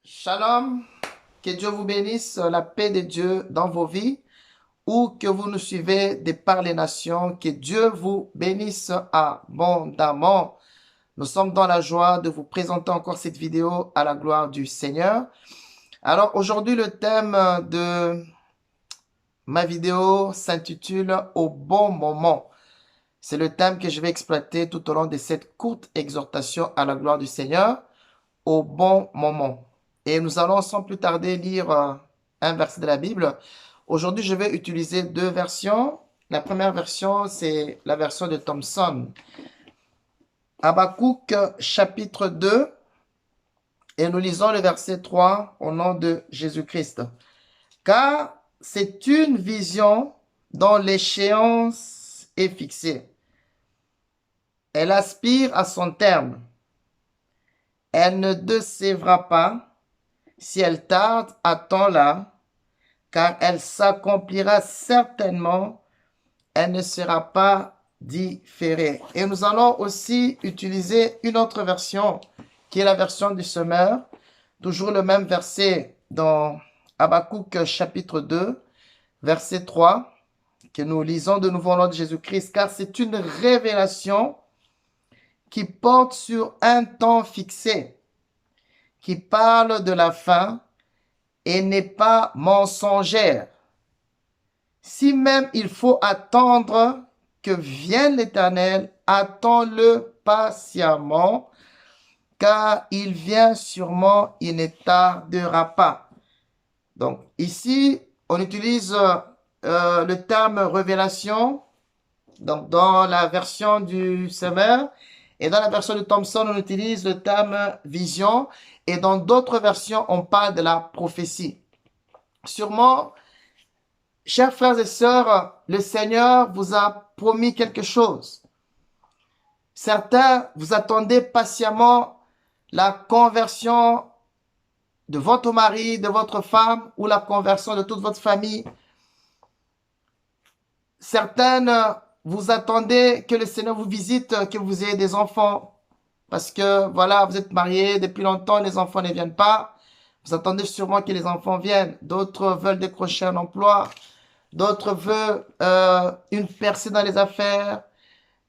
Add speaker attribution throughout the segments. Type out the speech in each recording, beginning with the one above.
Speaker 1: Shalom, que Dieu vous bénisse, la paix de Dieu dans vos vies, ou que vous nous suivez de par les nations, que Dieu vous bénisse abondamment. Nous sommes dans la joie de vous présenter encore cette vidéo à la gloire du Seigneur. Alors aujourd'hui, le thème de ma vidéo s'intitule Au bon moment. C'est le thème que je vais exploiter tout au long de cette courte exhortation à la gloire du Seigneur, au bon moment. Et nous allons sans plus tarder lire un verset de la Bible. Aujourd'hui, je vais utiliser deux versions. La première version, c'est la version de Thomson. Habakkuk chapitre 2, et nous lisons le verset 3 au nom de Jésus-Christ. Car c'est une vision dont l'échéance est fixée. Elle aspire à son terme. Elle ne décevra pas. Si elle tarde, attends-la, car elle s'accomplira certainement. Elle ne sera pas différée. Et nous allons aussi utiliser une autre version, qui est la version du semeur. Toujours le même verset dans Habakkuk chapitre 2, verset 3, que nous lisons de nouveau au nom de Jésus-Christ, car c'est une révélation qui porte sur un temps fixé, qui parle de la fin et n'est pas mensongère. Si même il faut attendre que vienne l'Éternel, attends-le patiemment, car il vient sûrement, il ne tardera pas. Donc ici, on utilise le terme révélation, donc dans la version du semeur, et dans la version de Thomson, on utilise le terme vision, et dans d'autres versions, on parle de la prophétie. Sûrement, chers frères et sœurs, le Seigneur vous a promis quelque chose. Certains, vous attendez patiemment la conversion de votre mari, de votre femme, ou la conversion de toute votre famille. Certaines, vous attendez que le Seigneur vous visite, que vous ayez des enfants. Parce que, voilà, vous êtes mariés depuis longtemps, les enfants ne viennent pas. Vous attendez sûrement que les enfants viennent. D'autres veulent décrocher un emploi. D'autres veulent une percée dans les affaires.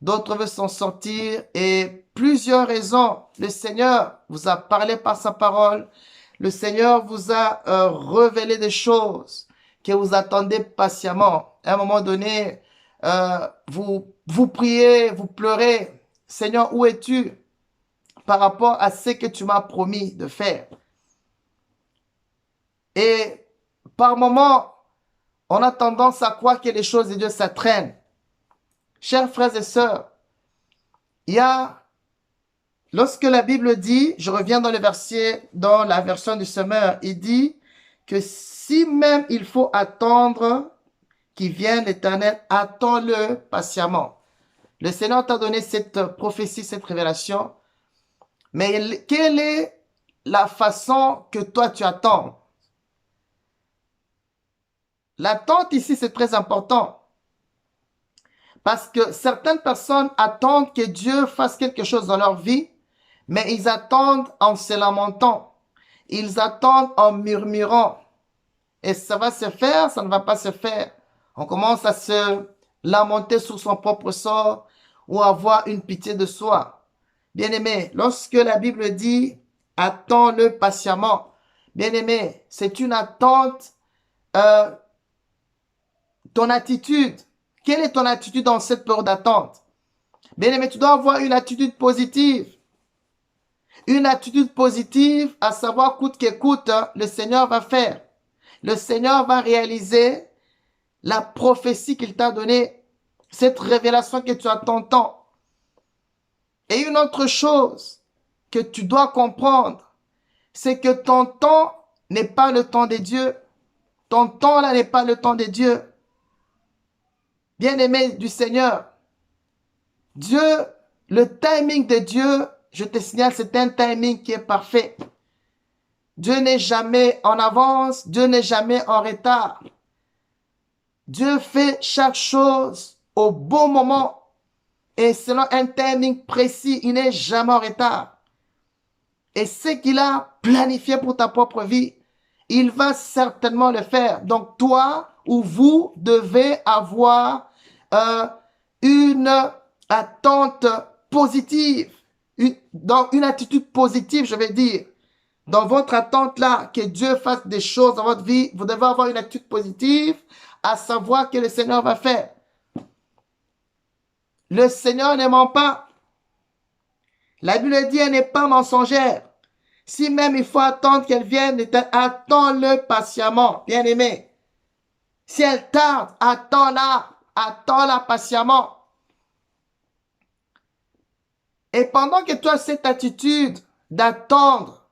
Speaker 1: D'autres veulent s'en sortir. Et plusieurs raisons. Le Seigneur vous a parlé par sa parole. Le Seigneur vous a révélé des choses que vous attendez patiemment. À un moment donné, vous priez, vous pleurez. Seigneur, où es-tu par rapport à ce que tu m'as promis de faire? Et par moments, on a tendance à croire que les choses de Dieu, ça traîne. Chers frères et sœurs, lorsque la Bible dit, je reviens dans le verset, dans la version du semeur, il dit que si même il faut attendre qu'il vienne l'Éternel, attends-le patiemment. Le Seigneur t'a donné cette prophétie, cette révélation, mais quelle est la façon que toi tu attends? L'attente ici, c'est très important. Parce que certaines personnes attendent que Dieu fasse quelque chose dans leur vie, mais ils attendent en se lamentant. Ils attendent en murmurant. Et ça va se faire, ça ne va pas se faire. On commence à se lamenter sur son propre sort ou avoir une pitié de soi. Bien-aimé, lorsque la Bible dit « attends-le patiemment », bien-aimé, c'est une attente, ton attitude. Quelle est ton attitude dans cette période d'attente? Bien-aimé, tu dois avoir une attitude positive. Une attitude positive, à savoir coûte que coûte, le Seigneur va faire. Le Seigneur va réaliser la prophétie qu'il t'a donnée, cette révélation que tu attends tant. Et une autre chose que tu dois comprendre, c'est que ton temps n'est pas le temps de Dieu. Ton temps là n'est pas le temps de Dieu. Bien-aimé du Seigneur, Dieu, le timing de Dieu, je te signale, c'est un timing qui est parfait. Dieu n'est jamais en avance, Dieu n'est jamais en retard. Dieu fait chaque chose au bon moment et selon un timing précis, il n'est jamais en retard. Et ce qu'il a planifié pour ta propre vie, il va certainement le faire. Donc, toi ou vous devez avoir une attente positive, dans une attitude positive, je vais dire. Dans votre attente là, que Dieu fasse des choses dans votre vie, vous devez avoir une attitude positive, à savoir que le Seigneur va faire. Le Seigneur ne ment pas. La Bible dit, elle n'est pas mensongère. Si même il faut attendre qu'elle vienne, attends-le patiemment, bien-aimé. Si elle tarde, attends-la patiemment. Et pendant que tu as cette attitude d'attendre,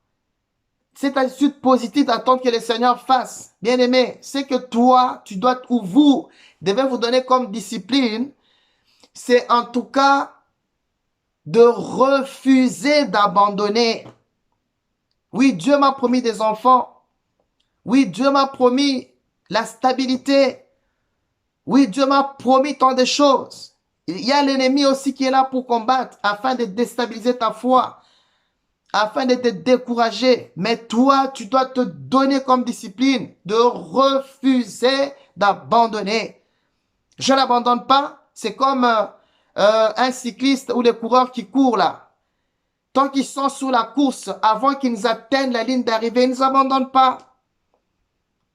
Speaker 1: cette attitude positive d'attendre que le Seigneur fasse, bien-aimé, c'est que toi, tu dois, ou vous, devez vous donner comme discipline, c'est en tout cas de refuser d'abandonner. Oui, Dieu m'a promis des enfants. Oui, Dieu m'a promis la stabilité. Oui, Dieu m'a promis tant de choses. Il y a l'ennemi aussi qui est là pour combattre afin de déstabiliser ta foi, afin de te décourager. Mais toi, tu dois te donner comme discipline de refuser d'abandonner. Je n'abandonne pas. C'est comme un cycliste ou les coureurs qui courent là. Tant qu'ils sont sous la course, avant qu'ils atteignent la ligne d'arrivée, ils ne s'abandonnent pas.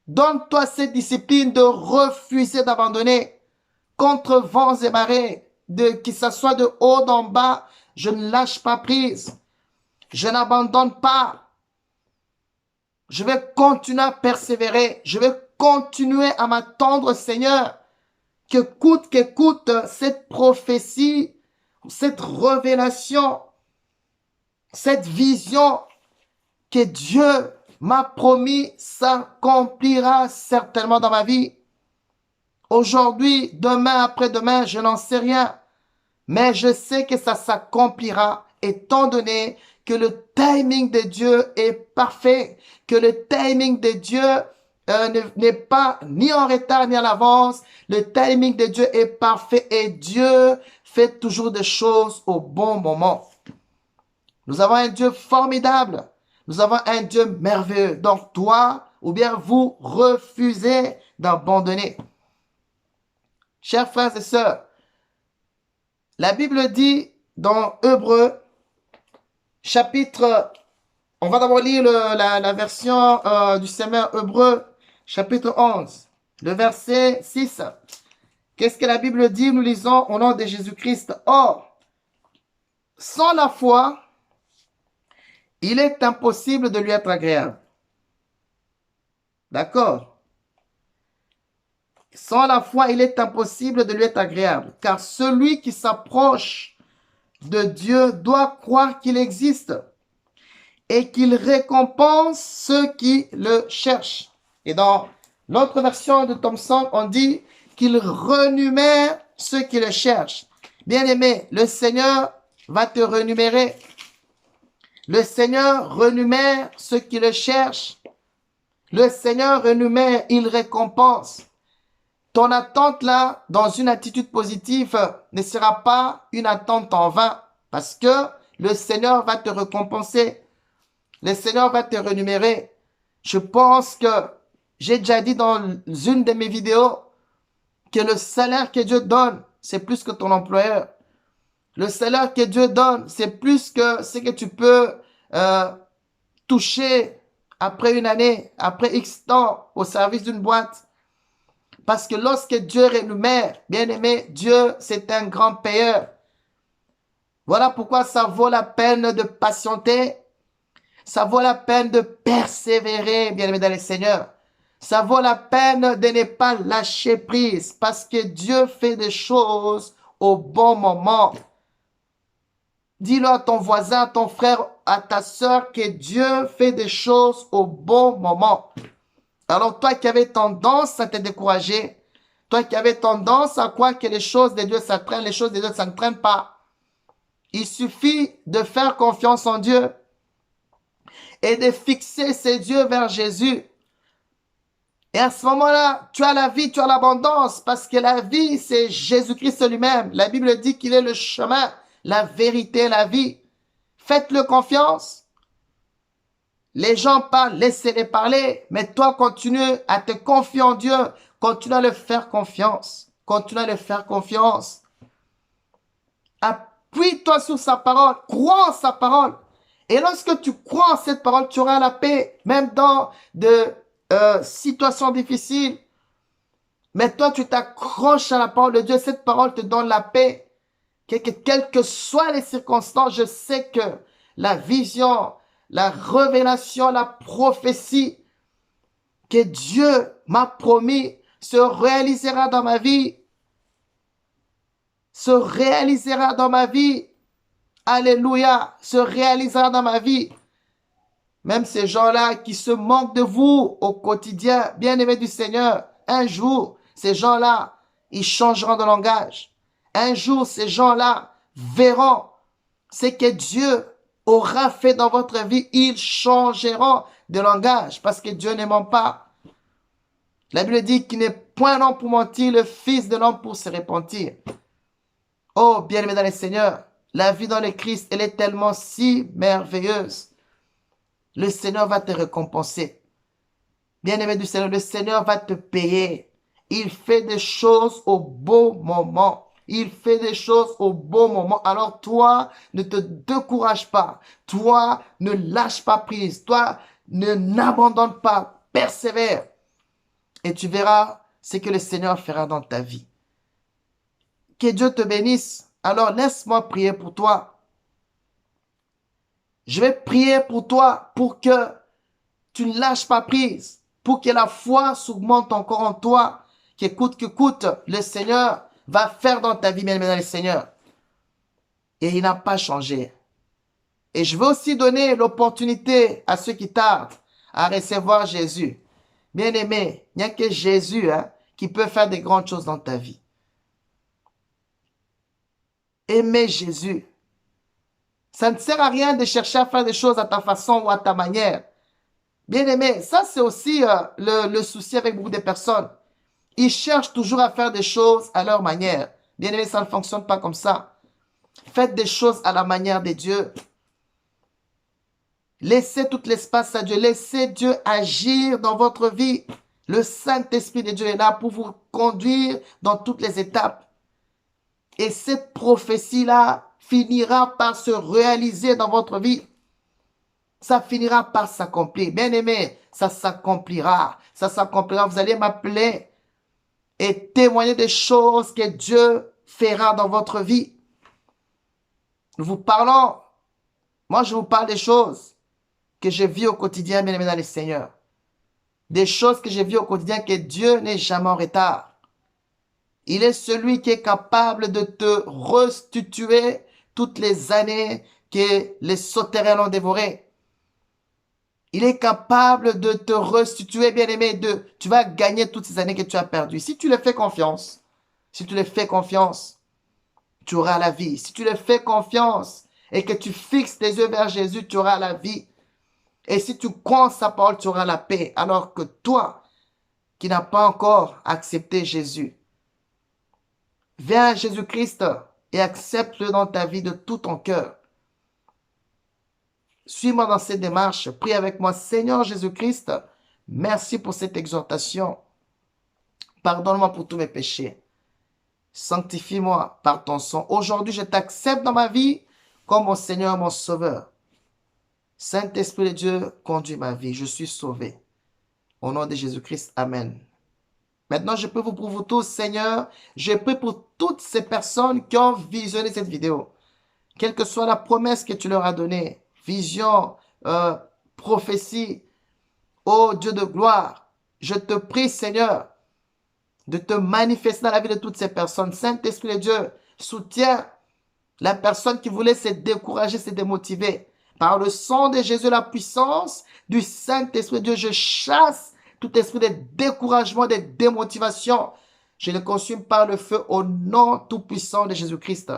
Speaker 1: Donne-toi cette discipline de refuser d'abandonner contre vents et marées, que ce soit de haut en bas, je ne lâche pas prise. Je n'abandonne pas. Je vais continuer à persévérer. Je vais continuer à m'attendre, Seigneur, que coûte cette prophétie, cette révélation, cette vision que Dieu m'a promis s'accomplira certainement dans ma vie. Aujourd'hui, demain, après-demain, je n'en sais rien. Mais je sais que ça s'accomplira étant donné que le timing de Dieu est parfait, que le timing de Dieu n'est pas ni en retard ni en avance. Le timing de Dieu est parfait et Dieu fait toujours des choses au bon moment. Nous avons un Dieu formidable. Nous avons un Dieu merveilleux. Donc toi, ou bien vous, refusez d'abandonner. Chers frères et sœurs, la Bible dit dans Hébreux, chapitre, on va d'abord lire la version du Semeur Hébreux, chapitre 11, le verset 6. Qu'est-ce que la Bible dit? Nous lisons au nom de Jésus-Christ. Or, sans la foi, il est impossible de lui être agréable. D'accord? Sans la foi, il est impossible de lui être agréable, car celui qui s'approche de Dieu doit croire qu'il existe et qu'il récompense ceux qui le cherchent. Et dans l'autre version de Thompson, on dit qu'il renumère ceux qui le cherchent. Bien-aimé, le Seigneur va te renumérer. Le Seigneur renumère ceux qui le cherchent. Le Seigneur renumère, il récompense. Ton attente là, dans une attitude positive, ne sera pas une attente en vain, parce que le Seigneur va te récompenser. Le Seigneur va te renumérer. Je pense que j'ai déjà dit dans une de mes vidéos que le salaire que Dieu donne, c'est plus que ton employeur. Le salaire que Dieu donne, c'est plus que ce que tu peux toucher après une année, après X temps au service d'une boîte. Parce que lorsque Dieu rémunère, bien aimé, Dieu, c'est un grand payeur. Voilà pourquoi ça vaut la peine de patienter. Ça vaut la peine de persévérer, bien aimé dans le Seigneur. Ça vaut la peine de ne pas lâcher prise parce que Dieu fait des choses au bon moment. Dis-le à ton voisin, à ton frère, à ta sœur que Dieu fait des choses au bon moment. Alors toi qui avais tendance à te décourager, toi qui avais tendance à croire que les choses de Dieu s'entraînent, les choses de Dieu ne s'entraînent pas. Il suffit de faire confiance en Dieu et de fixer ses yeux vers Jésus. Et à ce moment-là, tu as la vie, tu as l'abondance, parce que la vie, c'est Jésus-Christ lui-même. La Bible dit qu'il est le chemin, la vérité, la vie. Faites-le confiance. Les gens parlent, laissez-les parler. Mais toi, continue à te confier en Dieu. Continue à le faire confiance. Continue à le faire confiance. Appuie-toi sur sa parole. Crois en sa parole. Et lorsque tu crois en cette parole, tu auras la paix. Même dans de situations difficiles. Mais toi, tu t'accroches à la parole de Dieu. Cette parole te donne la paix. Quelles que soient les circonstances, je sais que la vision, la révélation, la prophétie que Dieu m'a promis se réalisera dans ma vie. Se réalisera dans ma vie. Alléluia. Se réalisera dans ma vie. Même ces gens-là qui se moquent de vous au quotidien, bien-aimés du Seigneur, un jour, ces gens-là, ils changeront de langage. Un jour, ces gens-là verront ce que Dieu aura fait dans votre vie. Ils changeront de langage parce que Dieu ne ment pas. La Bible dit qu'il n'est point l'homme pour mentir, le Fils de l'homme pour se repentir. Oh, bien-aimé dans le Seigneur, la vie dans le Christ, elle est tellement si merveilleuse. Le Seigneur va te récompenser. Bien-aimé du Seigneur, le Seigneur va te payer. Il fait des choses au bon moment. Il fait des choses au bon moment. Alors toi, ne te décourage pas. Toi, ne lâche pas prise. Toi, n'abandonne pas. Persévère. Et tu verras ce que le Seigneur fera dans ta vie. Que Dieu te bénisse. Alors laisse-moi prier pour toi. Je vais prier pour toi pour que tu ne lâches pas prise. Pour que la foi s'augmente encore en toi. Que coûte, le Seigneur va faire dans ta vie, bien-aimé dans le Seigneur. Et il n'a pas changé. Et je veux aussi donner l'opportunité à ceux qui tardent à recevoir Jésus. Bien-aimé, il n'y a que Jésus qui peut faire des grandes choses dans ta vie. Aimez Jésus. Ça ne sert à rien de chercher à faire des choses à ta façon ou à ta manière. Bien-aimé, ça c'est aussi le souci avec beaucoup de personnes. Ils cherchent toujours à faire des choses à leur manière. Bien-aimé, ça ne fonctionne pas comme ça. Faites des choses à la manière de Dieu. Laissez tout l'espace à Dieu. Laissez Dieu agir dans votre vie. Le Saint-Esprit de Dieu est là pour vous conduire dans toutes les étapes. Et cette prophétie-là finira par se réaliser dans votre vie. Ça finira par s'accomplir. Bien-aimé, ça s'accomplira. Ça s'accomplira. Vous allez m'appeler et témoigner des choses que Dieu fera dans votre vie. Nous vous parlons. Moi, je vous parle des choses que je vis au quotidien, bien-aimé dans le Seigneur. Des choses que je vis au quotidien que Dieu n'est jamais en retard. Il est celui qui est capable de te restituer toutes les années que les sauterelles ont dévorées. Il est capable de te restituer, bien-aimé, tu vas gagner toutes ces années que tu as perdues. Si tu le fais confiance, tu auras la vie. Si tu le fais confiance et que tu fixes tes yeux vers Jésus, tu auras la vie. Et si tu crois en sa parole, tu auras la paix. Alors que toi, qui n'as pas encore accepté Jésus, viens à Jésus-Christ et accepte-le dans ta vie de tout ton cœur. Suis-moi dans cette démarche. Prie avec moi. Seigneur Jésus-Christ, merci pour cette exhortation. Pardonne-moi pour tous mes péchés. Sanctifie-moi par ton sang. Aujourd'hui, je t'accepte dans ma vie comme mon Seigneur, mon Sauveur. Saint-Esprit de Dieu, conduis ma vie. Je suis sauvé. Au nom de Jésus-Christ, Amen. Maintenant, je prie pour vous tous, Seigneur. Je prie pour toutes ces personnes qui ont visionné cette vidéo. Quelle que soit la promesse que tu leur as donnée, vision, prophétie, ô Dieu de gloire, je te prie, Seigneur, de te manifester dans la vie de toutes ces personnes. Saint-Esprit de Dieu, soutiens la personne qui voulait se décourager, se démotiver. Par le sang de Jésus, la puissance du Saint-Esprit de Dieu, je chasse tout esprit de découragement, de démotivation. Je le consume par le feu au nom tout-puissant de Jésus-Christ.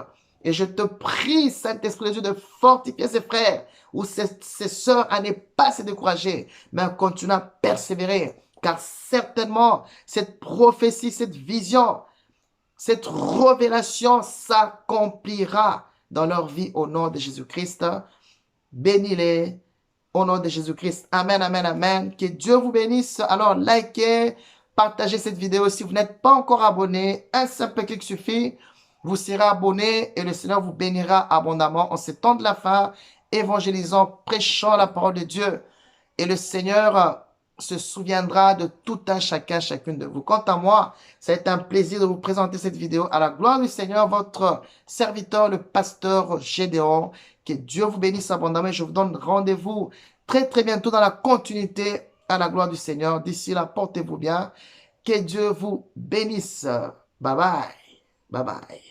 Speaker 1: Et je te prie, Saint-Esprit de Dieu, de fortifier ses frères ou ses sœurs à ne pas se décourager, mais à continuer à persévérer. Car certainement, cette prophétie, cette vision, cette révélation s'accomplira dans leur vie au nom de Jésus-Christ. Bénis-les au nom de Jésus-Christ. Amen, amen, amen. Que Dieu vous bénisse. Alors, likez, partagez cette vidéo. Si vous n'êtes pas encore abonné, un simple clic suffit. Vous serez abonné et le Seigneur vous bénira abondamment en ces temps de la fin, évangélisant, prêchant la parole de Dieu. Et le Seigneur se souviendra de tout un chacun, chacune de vous. Quant à moi, ça a été un plaisir de vous présenter cette vidéo. À la gloire du Seigneur, votre serviteur, le pasteur Gédéon. Que Dieu vous bénisse abondamment. Et je vous donne rendez-vous très, très bientôt dans la continuité à la gloire du Seigneur. D'ici là, portez-vous bien. Que Dieu vous bénisse. Bye bye. Bye bye.